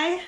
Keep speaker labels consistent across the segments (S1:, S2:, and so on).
S1: Hi,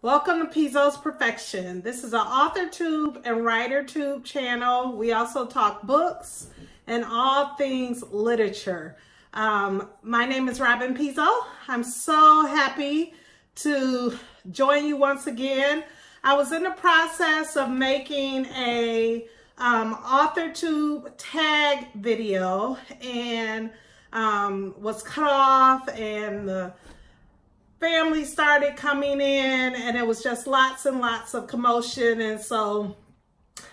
S1: welcome to Pizzo's Perfection. This is an AuthorTube and WriterTube channel. We also talk books and all things literature. My name is Robin Pizzo. I'm so happy to join you once again. I was in the process of making a AuthorTube Tag video and was cut off, and the family started coming in, and it was just lots and lots of commotion. And so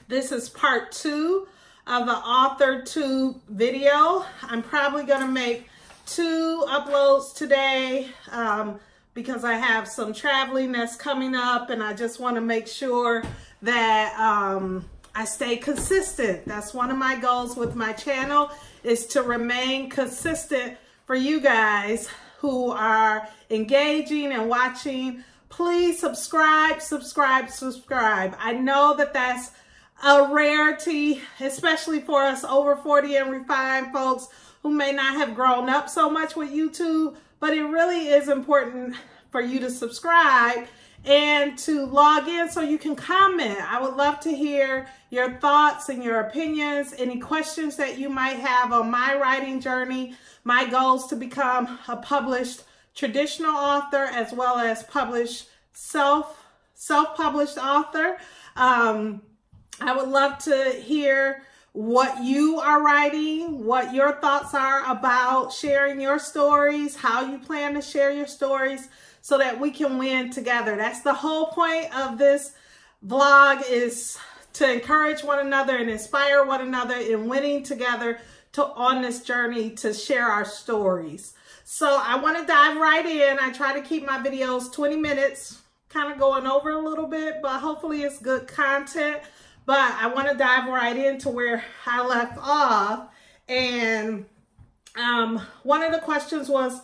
S1: this is part 2 of the AuthorTube video. I'm probably going to make 2 uploads today because I have some traveling that's coming up, and I just want to make sure that I stay consistent. That's one of my goals with my channel, is to remain consistent for you guys who are engaging and watching. Please subscribe. I know that that's a rarity, especially for us over 40 and refined folks who may not have grown up so much with YouTube, but it really is important for you to subscribe and to log in so you can comment. I would love to hear your thoughts and your opinions, any questions that you might have on my writing journey. My goal is to become a published traditional author as well as published self-published author. I would love to hear what you are writing, what your thoughts are about sharing your stories, how you plan to share your stories, so that we can win together. That's the whole point of this vlog, is to encourage one another and inspire one another in winning together on this journey to share our stories. So I want to dive right in. I try to keep my videos 20 minutes, kind of going over a little bit, but hopefully it's good content. But I want to dive right into where I left off. And one of the questions was,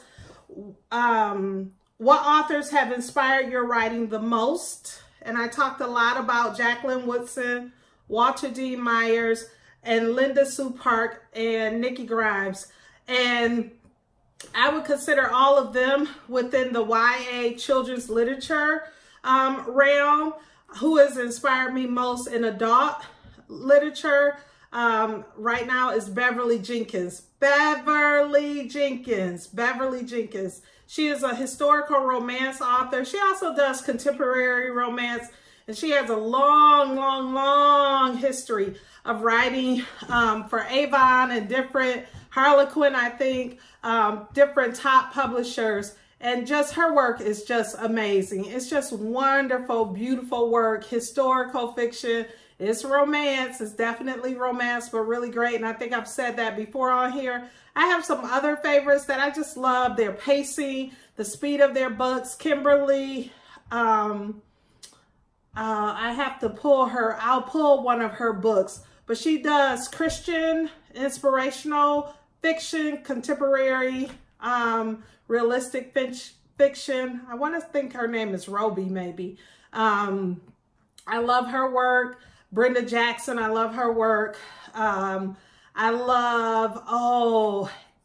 S1: what authors have inspired your writing the most? And I talked a lot about Jaqueline, Woodson, Walter D. Myers, and Linda Sue Park, and Nikki Grimes. And I would consider all of them within the YA children's literature realm. Who has inspired me most in adult literature right now is Beverly Jenkins. Beverly Jenkins. She is a historical romance author. She also does contemporary romance, and she has a long history of writing for Avon and different, Harlequin, I think, different top publishers. And just her work is just amazing. It's just wonderful, beautiful work, historical fiction. It's romance. It's definitely romance, but really great. And I think I've said that before on here. I have some other favorites that I just love. Their pacing, the speed of their books. Kimberly, I have to pull her. I'll pull one of her books. But she does Christian, inspirational fiction, contemporary, realistic fiction. I want to think her name is Roby, maybe. I love her work. Brenda Jackson, I love her work. I love,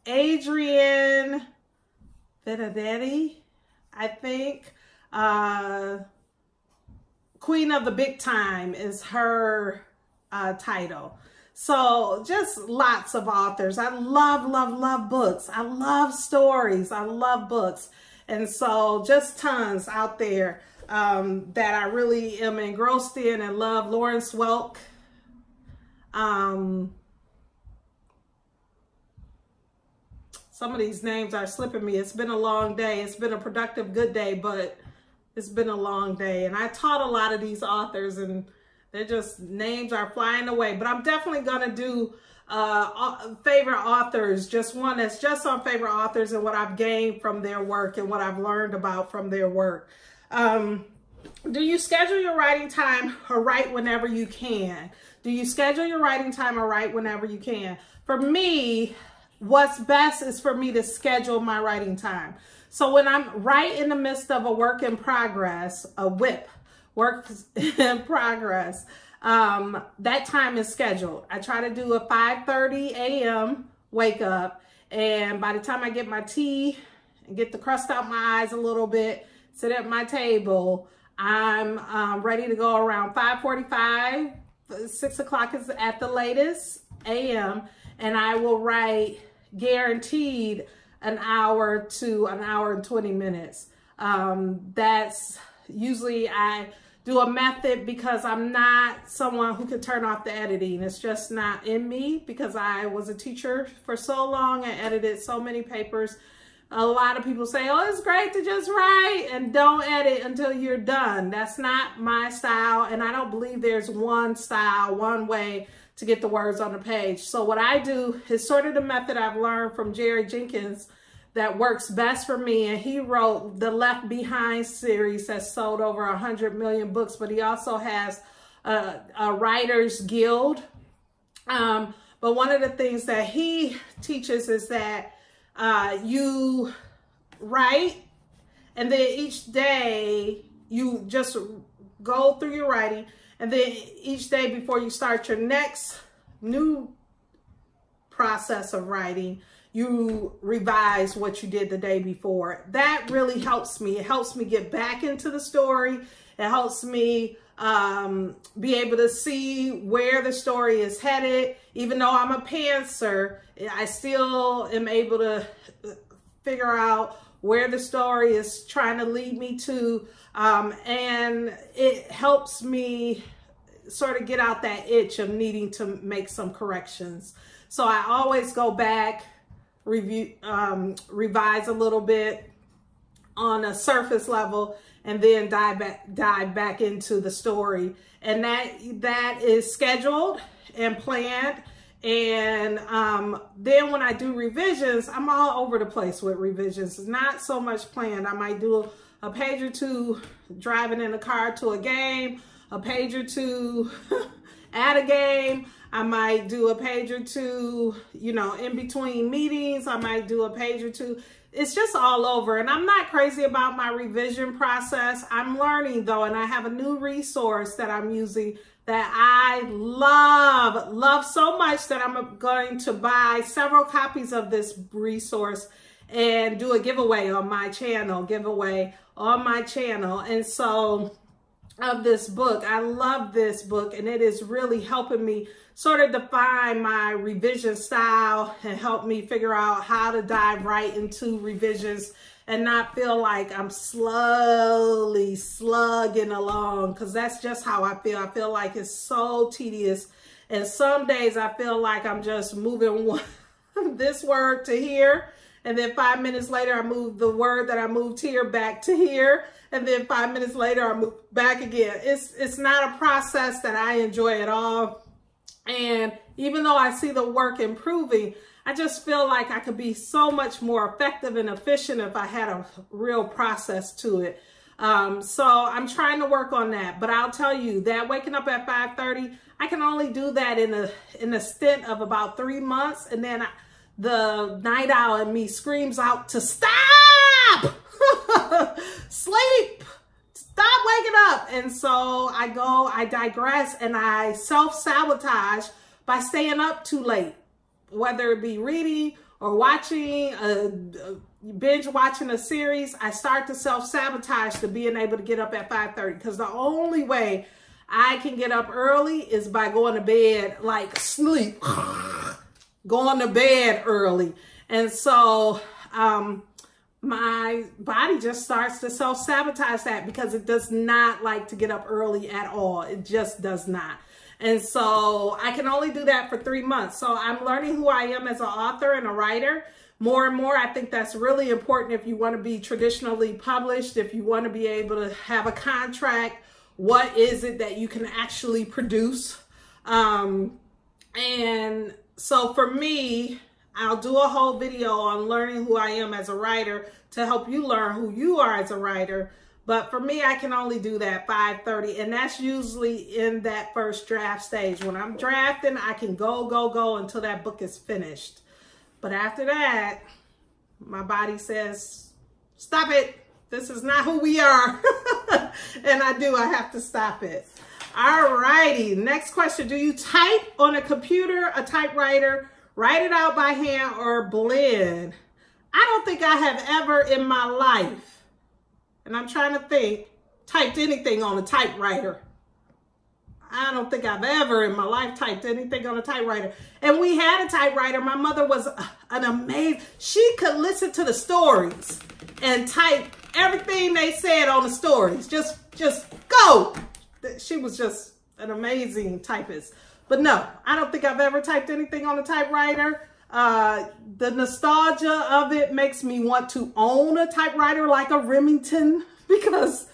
S1: Adrienne Benedetti, I think. Queen of the Big Time is her title. So just lots of authors. I love books. I love stories. I love books. And so just tons out there that I really am engrossed in and love. Lawrence Welk. Some of these names are slipping me. It's been a long day. It's been a productive, good day, but it's been a long day. And I taught a lot of these authors, and they're just, names are flying away. But I'm definitely going to do favorite authors, just one that's just on favorite authors and what I've gained from their work and what I've learned about from their work. Do you schedule your writing time or write whenever you can? Do you schedule your writing time or write whenever you can? For me, what's best is for me to schedule my writing time. So when I'm right in the midst of a work in progress, a WIP, work in progress, that time is scheduled. I try to do a 5:30 a.m. wake up, and by the time I get my tea and get the crust out my eyes a little bit, sit at my table. I'm ready to go around 5:45, 6 o'clock is at the latest a.m. and I will write guaranteed an hour to an hour and 20 minutes. That's usually, I do a method because I'm not someone who can turn off the editing. It's just not in me because I was a teacher for so long and edited so many papers. A lot of people say, oh, it's great to just write and don't edit until you're done. That's not my style, and I don't believe there's one style, one way to get the words on the page. So what I do is sort of the method I've learned from Jerry Jenkins that works best for me. And he wrote the Left Behind series that sold over 100 million books, but he also has a writer's guild. But one of the things that he teaches is that you write, and then each day you just go through your writing, and then each day before you start your next new process of writing, you revise what you did the day before. That really helps me. It helps me get back into the story. It helps me be able to see where the story is headed. Even though I'm a pantser, I still am able to figure out where the story is trying to lead me to. And it helps me sort of get out that itch of needing to make some corrections. So I always go back, revise a little bit on a surface level, and then dive back into the story. And that is scheduled and planned. And then when I do revisions, I'm all over the place with revisions. It's not so much planned. I might do a page or two driving in the car to a game, a page or two at a game. I might do a page or two, you know, in between meetings. I might do a page or two. It's just all over. And I'm not crazy about my revision process. I'm learning though, and I have a new resource that I'm using that I love so much that I'm going to buy several copies of this resource and do a giveaway on my channel, And so of this book, I love this book, and it is really helping me sort of define my revision style and help me figure out how to dive right into revisions and not feel like I'm slowly slugging along, because that's just how I feel. I feel like it's so tedious. And some days I feel like I'm just moving this word to here, and then 5 minutes later I move the word that I moved here back to here, and then 5 minutes later I move back again. It's not a process that I enjoy at all. And even though I see the work improving, I just feel like I could be so much more effective and efficient if I had a real process to it. So I'm trying to work on that. But I'll tell you that waking up at 5:30, I can only do that in a stint of about 3 months. And then the night owl in me screams out to stop, sleep, stop waking up. And so I digress, and I self-sabotage by staying up too late, whether it be reading or watching, binge watching a series. I start to self-sabotage to being able to get up at 5:30, because the only way I can get up early is by going to bed, like sleep, going to bed early. And so my body just starts to self-sabotage that, because it does not like to get up early at all. It just does not. And so I can only do that for 3 months. So I'm learning who I am as an author and a writer more and more. I think that's really important if you want to be traditionally published, if you want to be able to have a contract. What is it that you can actually produce? And so for me, I'll do a whole video on learning who I am as a writer to help you learn who you are as a writer. But for me, I can only do that 5:30. And that's usually in that first draft stage. When I'm drafting, I can go until that book is finished. But after that, my body says, stop it. This is not who we are. And I have to stop it. All righty. Next question. Do you type on a computer, a typewriter, write it out by hand, or blend? I don't think I have ever in my life, and I'm trying to think, typed anything on a typewriter. I don't think I've ever in my life typed anything on a typewriter. And we had a typewriter. My mother was an amazing, she could listen to the stories and type everything they said on the stories. Just go. She was just an amazing typist. But no, I don't think I've ever typed anything on a typewriter. The nostalgia of it makes me want to own a typewriter like a Remington, because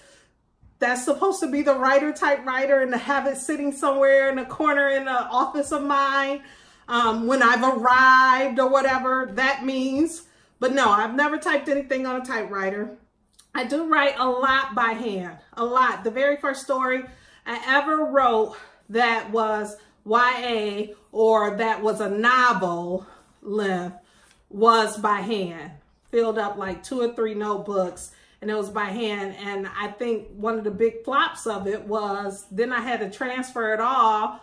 S1: that's supposed to be the writer typewriter, and to have it sitting somewhere in a corner in the office of mine when I've arrived or whatever that means. But no, I've never typed anything on a typewriter. I do write a lot by hand, a lot. The very first story I ever wrote that was YA or that was a novel length was by hand. Filled up like 2 or 3 notebooks, and it was by hand. And I think one of the big flops of it was then I had to transfer it all,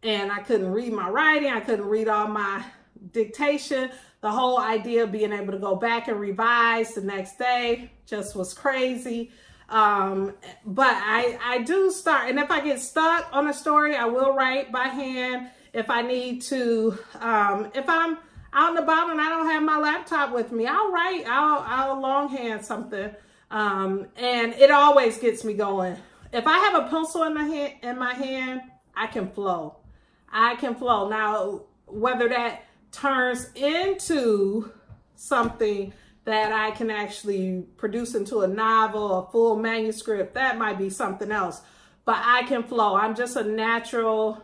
S1: and I couldn't read my writing. I couldn't read all my dictation. The whole idea of being able to go back and revise the next day just was crazy. But I do start, and if I get stuck on a story, I will write by hand. If I need to, if I'm out and about and I don't have my laptop with me, I'll write, I'll longhand something. And it always gets me going. If I have a pencil in my hand, I can flow. I can flow. Now, whether that turns into something that I can actually produce into a novel, a full manuscript, that might be something else. But I can flow. I'm just a natural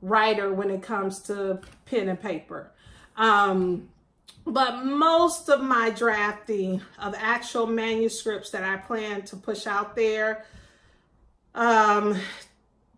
S1: writer when it comes to pen and paper. But most of my drafting of actual manuscripts that I plan to push out there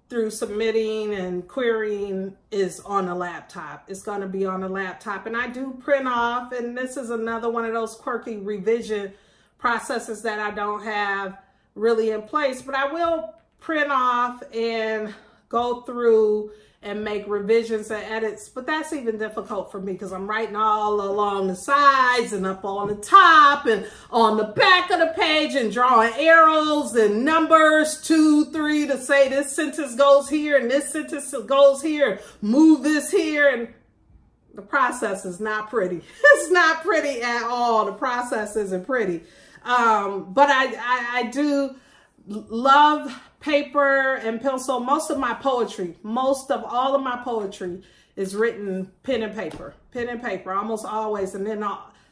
S1: through submitting and querying is on a laptop. It's going to be on a laptop. And I do print off, and this is another one of those quirky revision processes that I don't have really in place, but I will print off and go through and make revisions and edits. But that's even difficult for me because I'm writing all along the sides and up on the top and on the back of the page and drawing arrows and numbers 2, 3 to say this sentence goes here and this sentence goes here, move this here. And the process is not pretty. It's not pretty at all. The process isn't pretty. But I do love paper and pencil. Most of all of my poetry is written pen and paper, almost always. And then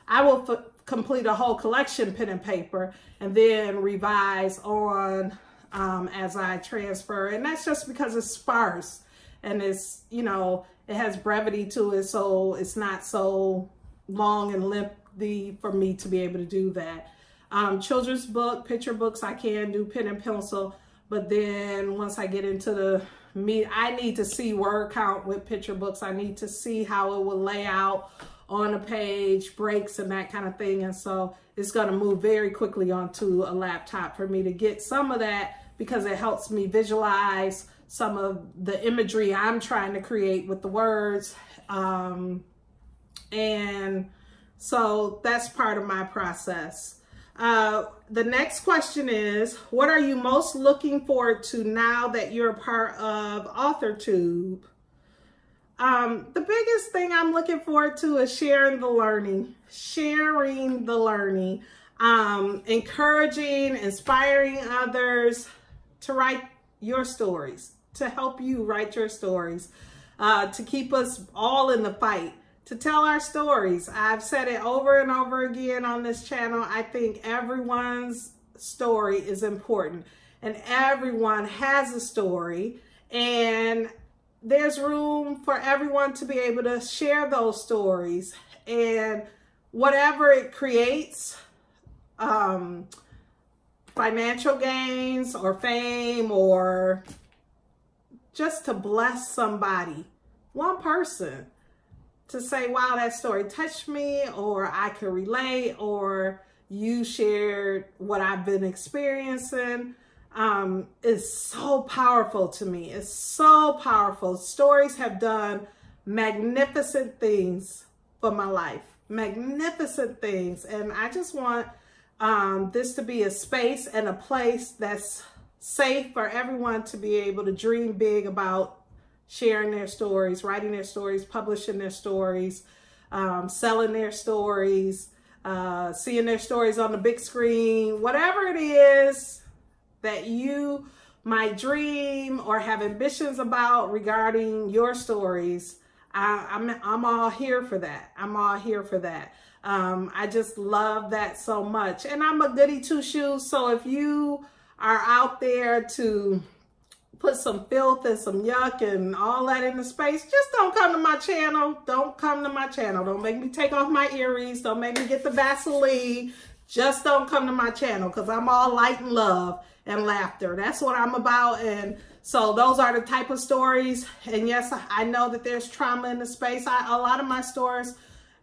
S1: I will complete a whole collection pen and paper and then revise on as I transfer. And that's just because it's sparse and it's, you know, it has brevity to it. So it's not so long and lengthy for me to be able to do that. Children's book, picture books, I can do pen and pencil. But then once I get into the meat, I need to see word count with picture books. I need to see how it will lay out on a page, breaks and that kind of thing. And so it's going to move very quickly onto a laptop for me to get some of that, because it helps me visualize some of the imagery I'm trying to create with the words. And so that's part of my process. The next question is, what are you most looking forward to now that you're a part of AuthorTube? The biggest thing I'm looking forward to is sharing the learning, encouraging, inspiring others to write your stories, to help you write your stories, to keep us all in the fight, to tell our stories. I've said it over and over again on this channel. I think everyone's story is important and everyone has a story, and there's room for everyone to be able to share those stories, and whatever it creates, financial gains or fame, or just to bless somebody, one person, to say, wow, that story touched me, or I could relate, or you shared what I've been experiencing, is so powerful to me. It's so powerful. Stories have done magnificent things for my life, magnificent things. And I just want this to be a space and a place that's safe for everyone to be able to dream big about sharing their stories, writing their stories, publishing their stories, selling their stories, seeing their stories on the big screen, whatever it is that you might dream or have ambitions about regarding your stories. I'm all here for that. I'm all here for that. I just love that so much. And I'm a goody two shoes. So if you are out there to put some filth and some yuck and all that in the space, just don't come to my channel. Don't come to my channel. Don't make me take off my earrings. Don't make me get the Vaseline. Just don't come to my channel, because I'm all light and love and laughter. That's what I'm about. And so those are the type of stories. And yes, I know that there's trauma in the space. A lot of my stories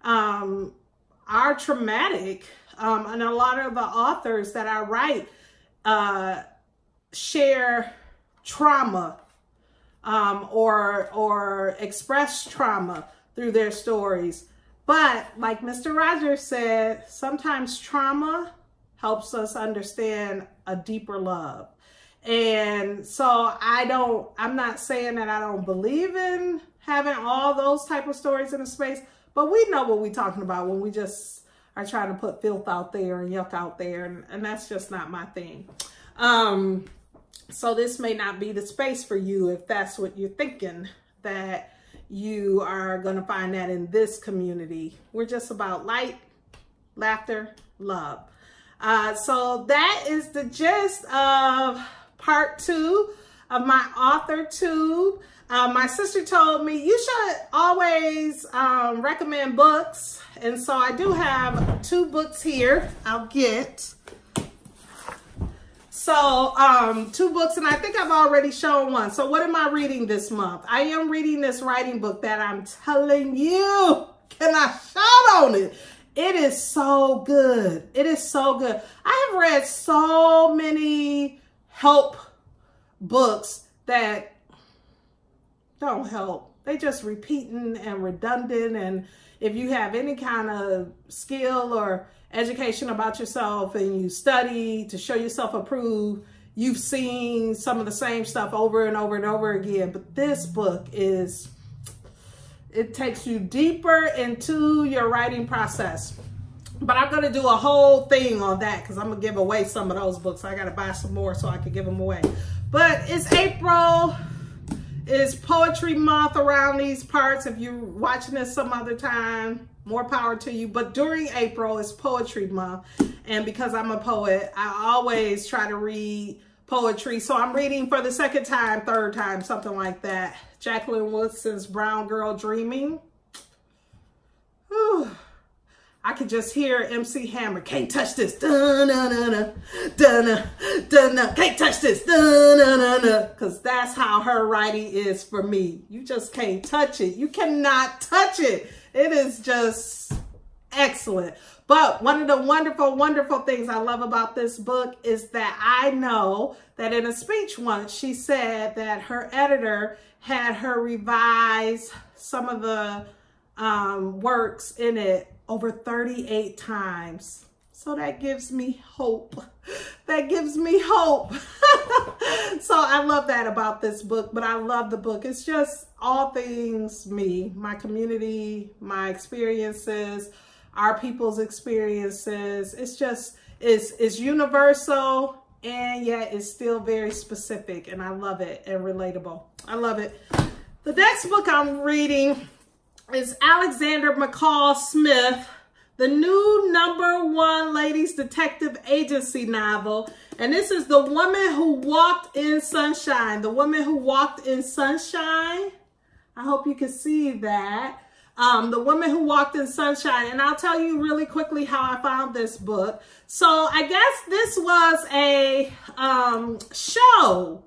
S1: are traumatic. And a lot of the authors that I write share trauma or express trauma through their stories. But like Mr. Rogers said, sometimes trauma helps us understand a deeper love. And so I'm not saying that I don't believe in having all those type of stories in the space, but we know what we're talking about when we just are trying to put filth out there and yuck out there. And that's just not my thing. So this may not be the space for you if that's what you're thinking, that you are going to find that in this community. We're just about light, laughter, love. So that is the gist of part 2 of my AuthorTube. My sister told me you should always recommend books. And so I do have 2 books here I'll get. So 2 books, and I think I've already shown one. So what am I reading this month? I am reading this writing book that I'm telling you, can I shout on it? It is so good. It is so good. I have read so many help books that don't help. They just repeating and redundant. And if you have any kind of skill or education about yourself and you study to show yourself approved, you've seen some of the same stuff over and over and over again. But this book it takes you deeper into your writing process. But I'm going to do a whole thing on that because I'm going to give away some of those books. I got to buy some more so I can give them away. But it's April. It's Poetry Month around these parts. If you're watching this some other time, more power to you. But during April, it's Poetry Month. And because I'm a poet, I always try to read poetry. So I'm reading for the 2nd time, 3rd time, something like that, Jaqueline Woodson's Brown Girl Dreaming. Whew. I could just hear MC Hammer, can't touch this, dun-na-na-na, dun-na-na-na, can't touch this, dun-na-na-na, because that's how her writing is for me. You just can't touch it. You cannot touch it. It is just excellent. But one of the wonderful, wonderful things I love about this book is that I know that in a speech once, she said that her editor had her revise some of the works in it over 38 times. So that gives me hope. That gives me hope. So I love that about this book, but I love the book. It's just all things me, my community, my experiences, our people's experiences. It's just, it's universal, and yet it's still very specific, and I love it, and relatable. I love it. The next book I'm reading is Alexander McCall Smith, the new #1 ladies detective agency novel. And this is The Woman Who Walked in Sunshine. The Woman Who Walked in Sunshine. I hope you can see that. The Woman Who Walked in Sunshine. And I'll tell you really quickly how I found this book. So I guess this was a show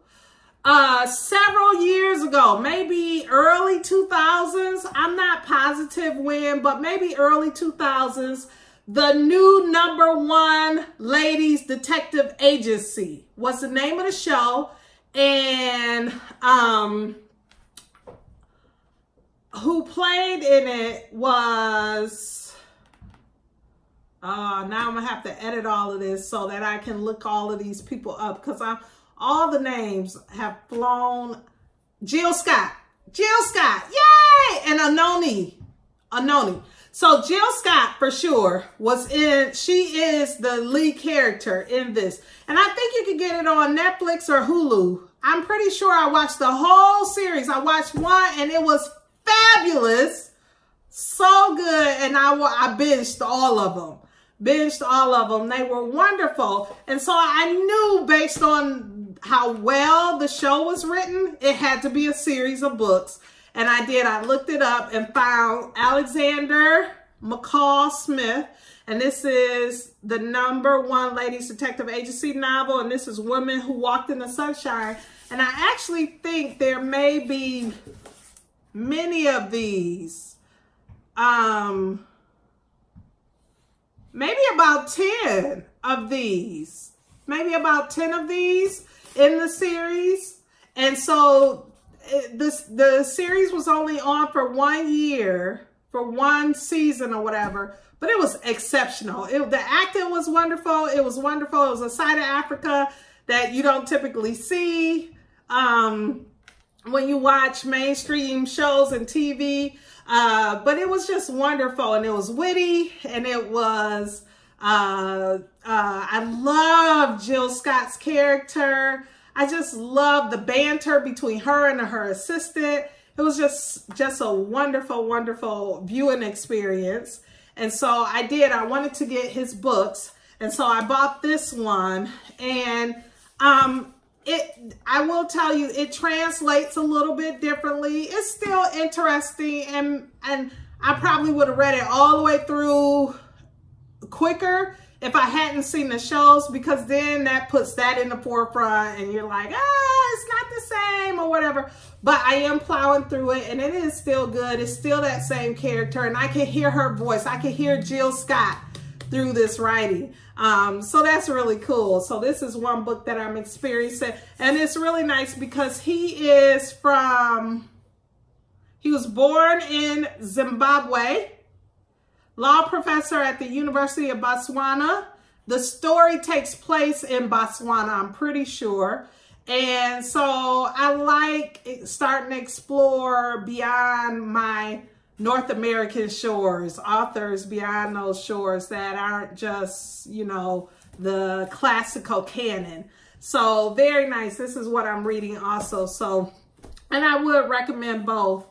S1: several years ago, maybe early 2000s. I'm not positive when, but maybe early 2000s. The new #1 ladies detective agency was the name of the show. And who played in it was Now I'm gonna have to edit all of this so that I can look all of these people up, because all the names have flown. Jill Scott, yay! And Anoni. So Jill Scott for sure she is the lead character in this. And I think you can get it on Netflix or Hulu. I'm pretty sure I watched the whole series. I watched one and it was fabulous. So good. And I binged all of them. They were wonderful. And so I knew, based on how well the show was written, it had to be a series of books. And I did. I looked it up and found Alexander McCall Smith. And this is the #1 ladies detective agency novel. And this is Women Who Walked in the Sunshine. And I actually think there may be many of these. Maybe about 10 of these. In the series. And so the series was only on for 1 year, for 1 season or whatever, but it was exceptional. The acting was wonderful. It was wonderful. It was a side of Africa that you don't typically see when you watch mainstream shows and TV. But it was just wonderful, and it was witty, and it was, I love Jill Scott's character. I just love the banter between her and her assistant. It was just a wonderful, wonderful viewing experience. And so I wanted to get his books. And so I bought this one, and I will tell you, it translates a little bit differently. It's still interesting, and I probably would have read it all the way through quicker if I hadn't seen the shows, because then that puts that in the forefront and you're like, it's not the same or whatever. But I am plowing through it, and it is still good. It's still that same character, and I can hear her voice. I can hear Jill Scott through this writing. So that's really cool. So this is one book that I'm experiencing, and it's really nice because he was born in Zimbabwe, law professor at the University of Botswana. The story takes place in Botswana, I'm pretty sure. And so I like starting to explore beyond my North American shores, authors beyond those shores that aren't just, the classical canon. So very nice. This is what I'm reading also. So, and I would recommend both.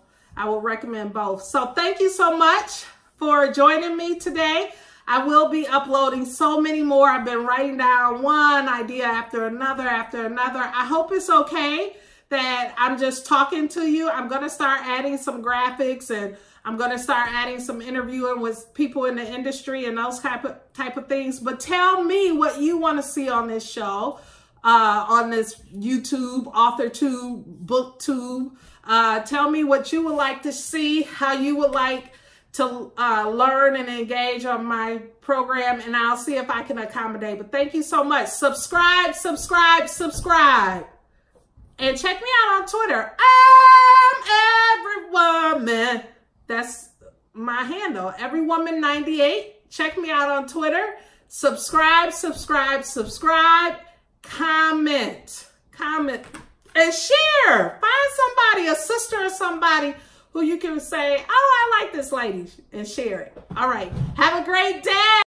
S1: So thank you so much for joining me today. I will be uploading so many more. I've been writing down one idea after another. I hope it's okay that I'm just talking to you. I'm going to start adding some graphics, and I'm going to start adding some interviewing with people in the industry and those type of things. But tell me what you want to see on this show, on this YouTube, AuthorTube, BookTube. Tell me what you would like to see, how you would like to learn and engage on my program, and I'll see if I can accommodate. But thank you so much. Subscribe. And check me out on Twitter. I'm Every Woman. That's my handle, everywoman98. Check me out on Twitter. Subscribe. Comment. And share. Find somebody, a sister or somebody who you can say, oh, I like this lady, and share it. All right. Have a great day.